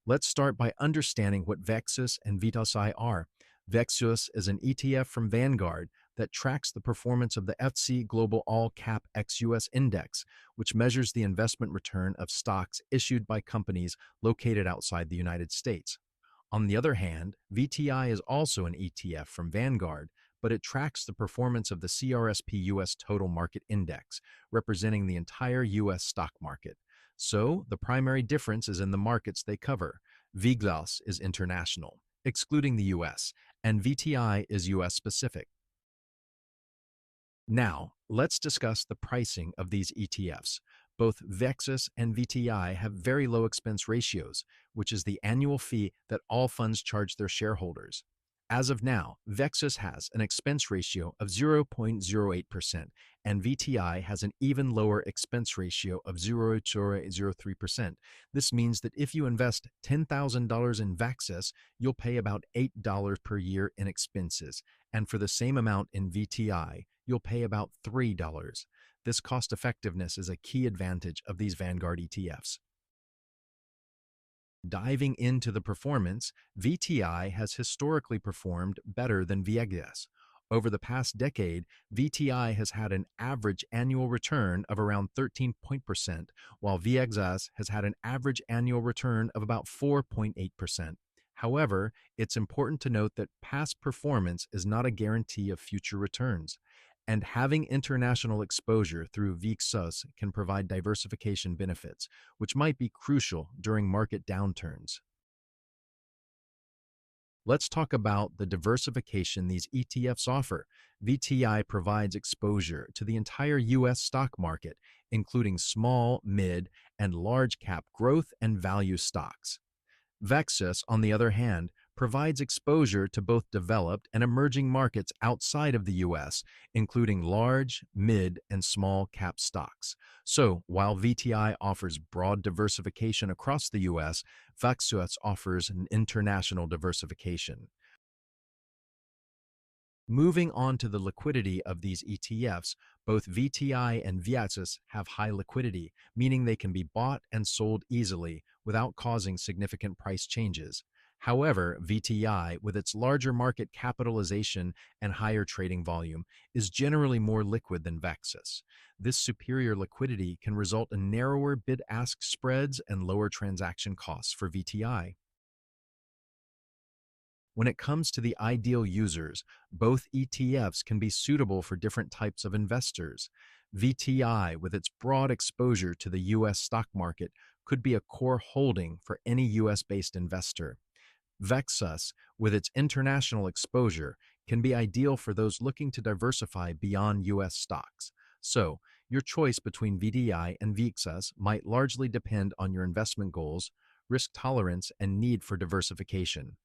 Let's start by understanding what VXUS and VTI are. VXUS is an ETF from Vanguard that tracks the performance of the FTSE Global All Cap XUS Index, which measures the investment return of stocks issued by companies located outside the United States. On the other hand, VTI is also an ETF from Vanguard, but it tracks the performance of the CRSP US Total Market Index, representing the entire US stock market. So, the primary difference is in the markets they cover. VXUS is international, excluding the US, and VTI is US specific. Now, let's discuss the pricing of these ETFs. Both VXUS and VTI have very low expense ratios, which is the annual fee that all funds charge their shareholders. As of now, VXUS has an expense ratio of 0.08%, and VTI has an even lower expense ratio of 0.03%. This means that if you invest $10,000 in VXUS, you'll pay about $8 per year in expenses, and for the same amount in VTI, you'll pay about $3. This cost effectiveness is a key advantage of these Vanguard ETFs. Diving into the performance, VTI has historically performed better than VXUS. Over the past decade, VTI has had an average annual return of around 13%, while VXUS has had an average annual return of about 4.8%. However, it's important to note that past performance is not a guarantee of future returns, and having international exposure through VXUS can provide diversification benefits, which might be crucial during market downturns. Let's talk about the diversification these ETFs offer. VTI provides exposure to the entire U.S. stock market, including small, mid, and large cap growth and value stocks. VXUS, on the other hand, provides exposure to both developed and emerging markets outside of the U.S., including large, mid, and small cap stocks. So, while VTI offers broad diversification across the U.S., VXUS offers an international diversification. Moving on to the liquidity of these ETFs, both VTI and VXUS have high liquidity, meaning they can be bought and sold easily without causing significant price changes. However, VTI, with its larger market capitalization and higher trading volume, is generally more liquid than VXUS. This superior liquidity can result in narrower bid-ask spreads and lower transaction costs for VTI. When it comes to the ideal users, both ETFs can be suitable for different types of investors. VTI, with its broad exposure to the U.S. stock market, could be a core holding for any U.S.-based investor. VXUS, with its international exposure, can be ideal for those looking to diversify beyond U.S. stocks. So, your choice between VTI and VXUS might largely depend on your investment goals, risk tolerance, and need for diversification.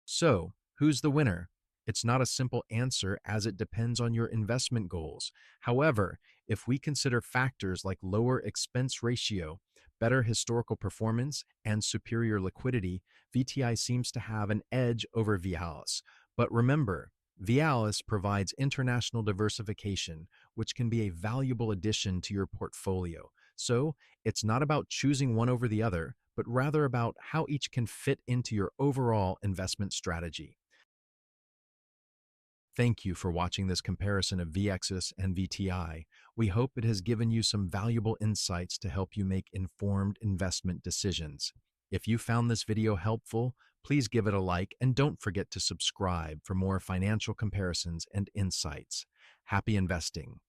So, who's the winner? It's not a simple answer as it depends on your investment goals. However, if we consider factors like lower expense ratio, better historical performance, and superior liquidity, VTI seems to have an edge over VXUS. But remember, VXUS provides international diversification, which can be a valuable addition to your portfolio. So, it's not about choosing one over the other, but rather about how each can fit into your overall investment strategy. Thank you for watching this comparison of VXUS and VTI. We hope it has given you some valuable insights to help you make informed investment decisions. If you found this video helpful, please give it a like and don't forget to subscribe for more financial comparisons and insights. Happy investing!